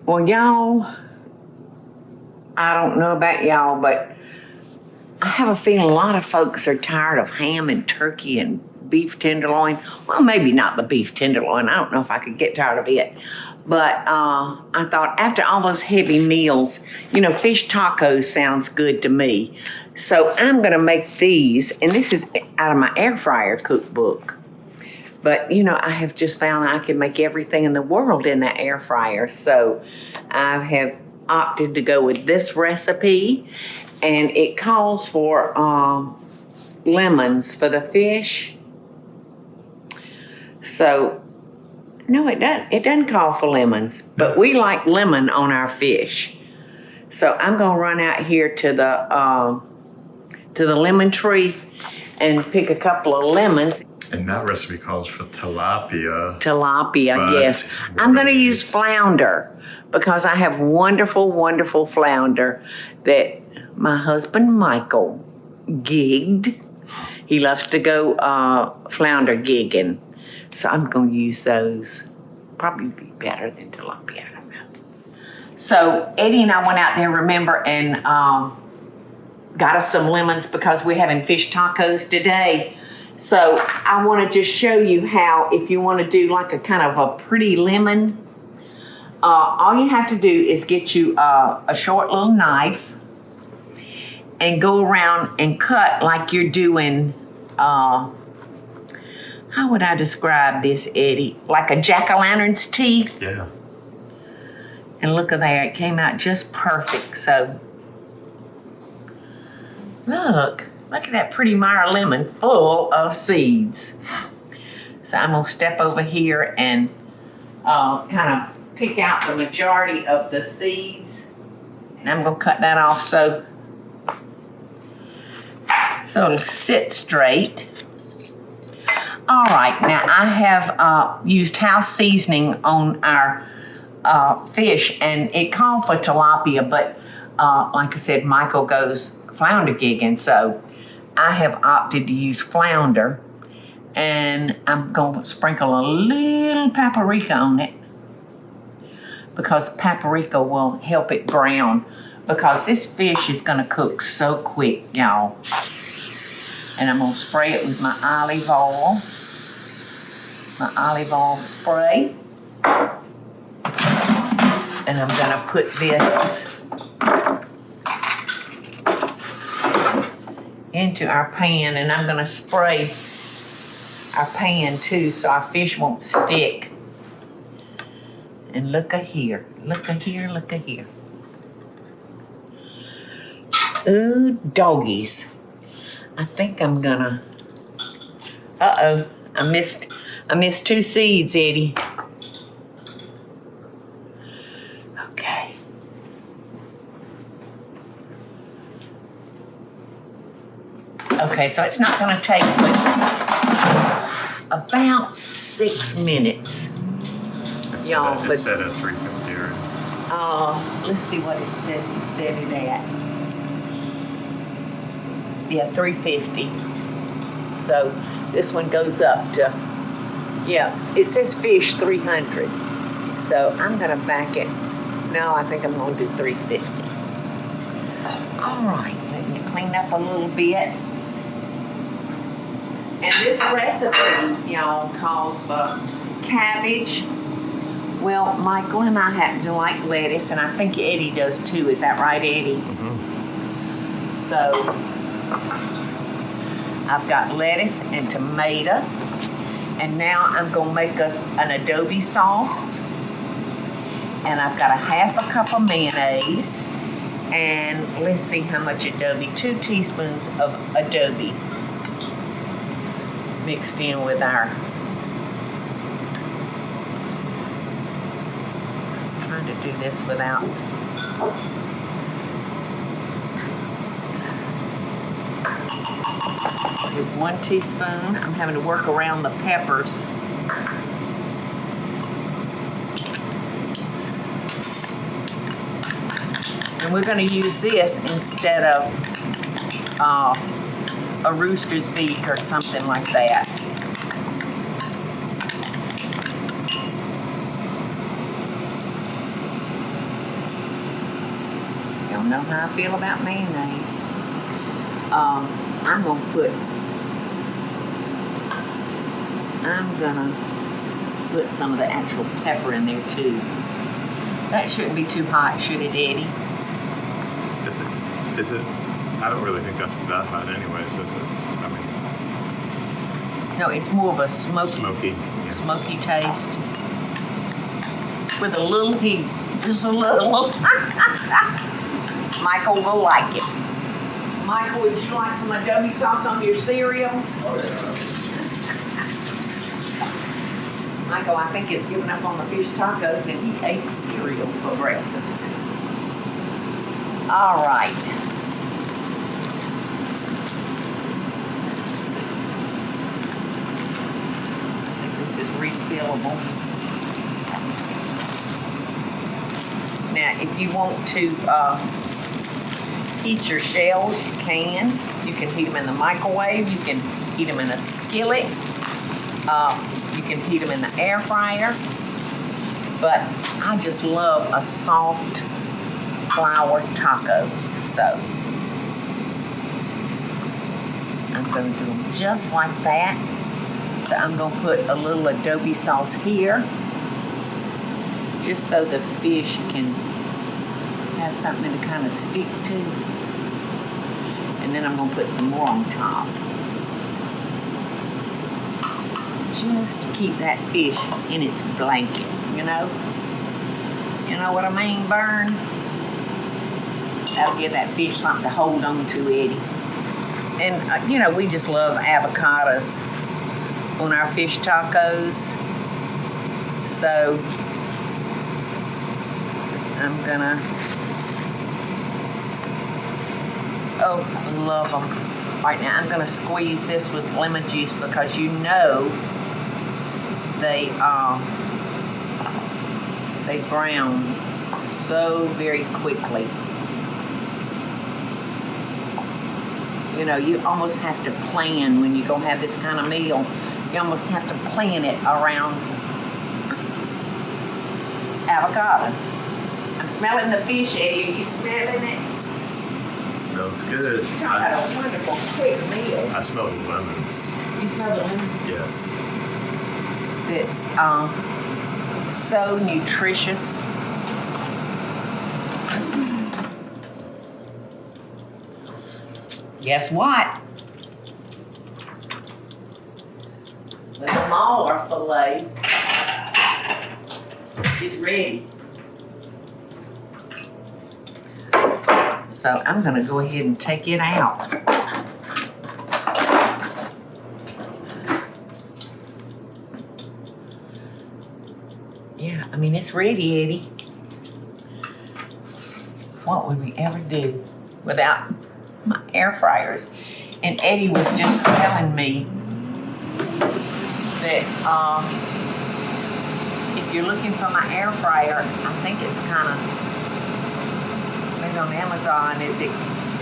Well, y'all, I don't know about y'all, but I have a feeling a lot of folks are tired of ham and turkey and beef tenderloin. Well, maybe not the beef tenderloin. I don't know if I could get tired of it. But I thought after all those heavy meals, fish tacos sounds good to me. So I'm going to make these, and this is out of my air fryer cookbook. But, I have just found I can make everything in the world in that air fryer. So I have opted to go with this recipe, and it calls for lemons for the fish. So, no, it doesn't. It doesn't call for lemons, but we like lemon on our fish. So I'm going to run out here to the lemon tree and pick a couple of lemons. And that recipe calls for tilapia. Tilapia, yes. I'm going to use flounder because I have wonderful, wonderful flounder that my husband Michael gigged. He loves to go flounder gigging. So I'm going to use those. Probably be better than tilapia. I don't know. So Eddie and I went out there, remember, and got us some lemons because we're having fish tacos today. So I want to just show you how, if you want to do like a kind of a pretty lemon, all you have to do is get you a short little knife and go around and cut like you're doing, how would I describe this, Eddie? Like a jack-o'-lantern's teeth? Yeah. And look at there, it came out just perfect. So, look at that pretty Meyer lemon full of seeds. So I'm gonna step over here and kind of pick out the majority of the seeds. And I'm gonna cut that off so it'll sit straight. All right, now I have used house seasoning on our fish, and it called for tilapia, but like I said, Michael goes flounder gigging, so I have opted to use flounder, and I'm going to sprinkle a little paprika on it because paprika will help it brown, because this fish is going to cook so quick, y'all. And I'm going to spray it with my olive oil. My olive oil spray. And I'm going to put this into our pan, and I'm going to spray our pan too so our fish won't stick. And look at here. Look at here. Look at here. Ooh, doggies. I think I'm gonna. Uh-oh. I missed 2 seeds, Eddie. Okay. Okay, so it's not gonna take but about 6 minutes. It's Y'all, set at 350 or... let's see what it says to set it at. Yeah, 350. So this one goes up to, it says fish 300. So I'm going to back it. No, I think I'm going to do 350. All right, let me clean up a little bit. And this recipe, y'all, calls for cabbage. Well, Michael and I happen to like lettuce, and I think Eddie does too. Is that right, Eddie? Mm-hmm. So I've got lettuce and tomato, and now I'm going to make us an adobe sauce, and I've got a half a cup of mayonnaise, and let's see how much adobe, 2 teaspoons of adobe mixed in with our, I'm trying to do this without, here's 1 teaspoon. I'm having to work around the peppers. And we're going to use this instead of a rooster's beak or something like that. Y'all know how I feel about mayonnaise. I'm gonna put some of the actual pepper in there too. That shouldn't be too hot, should it, Eddie? Is it? I don't really think that's that hot anyways, is it? I No, it's more of a mean, smoky. Yeah. smoky taste. With a little heat. Just a little. Michael will like it. Michael, would you like some adobe sauce on your cereal? Michael, I think, is giving up on the fish tacos and he ate cereal for breakfast. All right. I think this is resealable. Now, if you want to heat your shells, you can. You can heat them in the microwave. You can heat them in a skillet. You can heat them in the air fryer. But I just love a soft flour taco. So I'm going to do them just like that. So I'm going to put a little adobe sauce here, just so the fish can have something to kind of stick to. And then I'm going to put some more on top. Just to keep that fish in its blanket, you know? You know what I mean, Burn? That'll give that fish something to hold on to, Eddie. And, you know, we just love avocados on our fish tacos. So I'm gonna, oh, I love them. Right now, I'm gonna squeeze this with lemon juice because you know they brown so very quickly. You know, you almost have to plan when you're gonna have this kind of meal. You almost have to plan it around avocados. I'm smelling the fish, Eddie. Are you smelling it? It smells good. You're talking about a wonderful quick meal. I smell the lemons. You smell the lemon? Yes. It's so nutritious. Guess what? The smaller fillet is ready. So I'm gonna go ahead and take it out. Yeah, I mean, it's ready, Eddie. What would we ever do without my air fryers? And Eddie was just telling me that if you're looking for my air fryer, I think it's kind of maybe on Amazon. Is it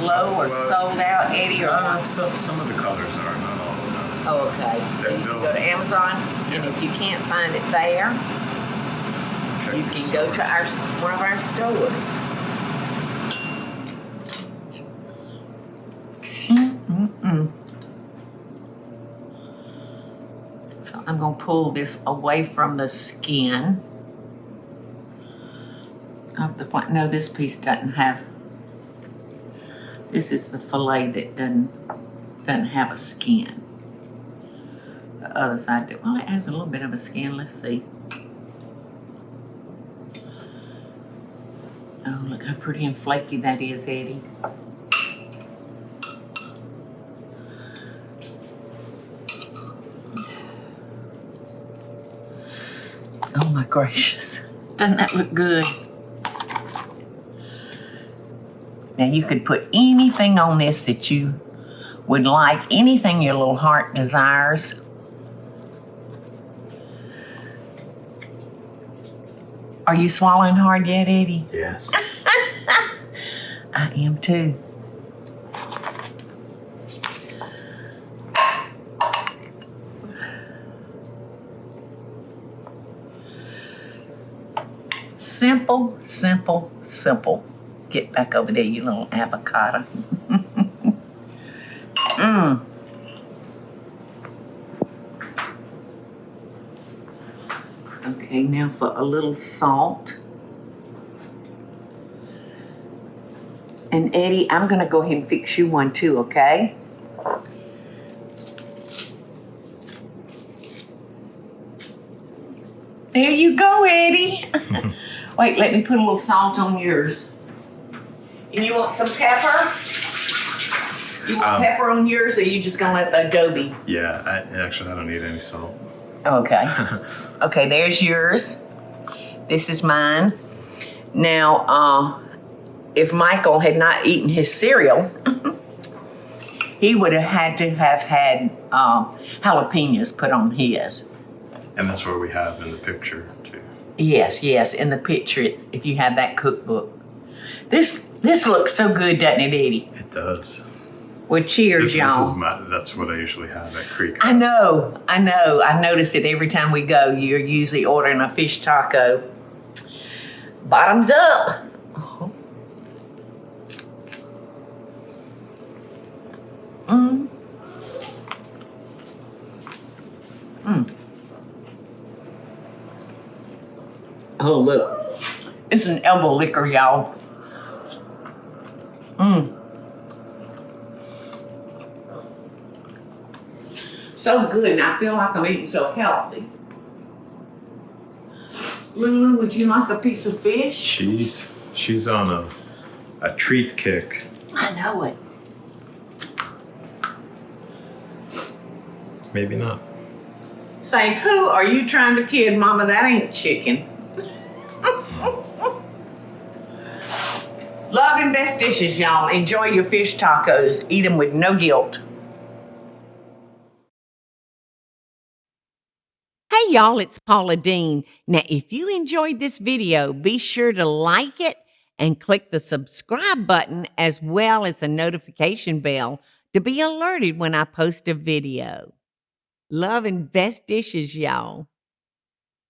low or sold out, Eddie? Or some of the colors are, not all of them. oh, okay. So you can go to Amazon, and if you can't find it there, you can go to one of our stores. So I'm going to pull this away from the skin of the flank. No, this piece doesn't have. This is the fillet that doesn't have a skin. The other side, well, it has a little bit of a skin. Let's see. Oh, look how pretty and flaky that is, Eddie. Oh my gracious. Doesn't that look good? Now you could put anything on this that you would like, anything your little heart desires. Are you swallowing hard yet, Eddie? Yes. I am too. Simple, simple, simple. Get back over there, you little avocado. Mmm. Okay, now for a little salt. And Eddie, I'm gonna go ahead and fix you one too, okay? There you go, Eddie. Wait, let me put a little salt on yours. And you want some pepper? You want pepper on yours, or you just gonna let the adobe? Yeah, I don't need any salt. Okay. Okay, there's yours. This is mine. Now, if Michael had not eaten his cereal, he would have had jalapenos put on his. And that's what we have in the picture too. Yes, in the picture, it's if you have that cookbook. This looks so good, doesn't it, Eddie? It does. Well, cheers, y'all. That's what I usually have at Creek House. I know. I notice it every time we go. You're usually ordering a fish taco. Bottoms up. Mm. Mm. Oh, look. It's an elbow liquor, y'all. Mmm. So good, and I feel like I'm eating so healthy. Lulu, would you like a piece of fish? She's on a treat kick. I know it. Maybe not. Say, who are you trying to kid, Mama? That ain't chicken. Love and best dishes, y'all. Enjoy your fish tacos. Eat them with no guilt. Hey, y'all, it's Paula Deen. Now, if you enjoyed this video, be sure to like it and click the subscribe button as well as the notification bell to be alerted when I post a video. Love and best dishes, y'all.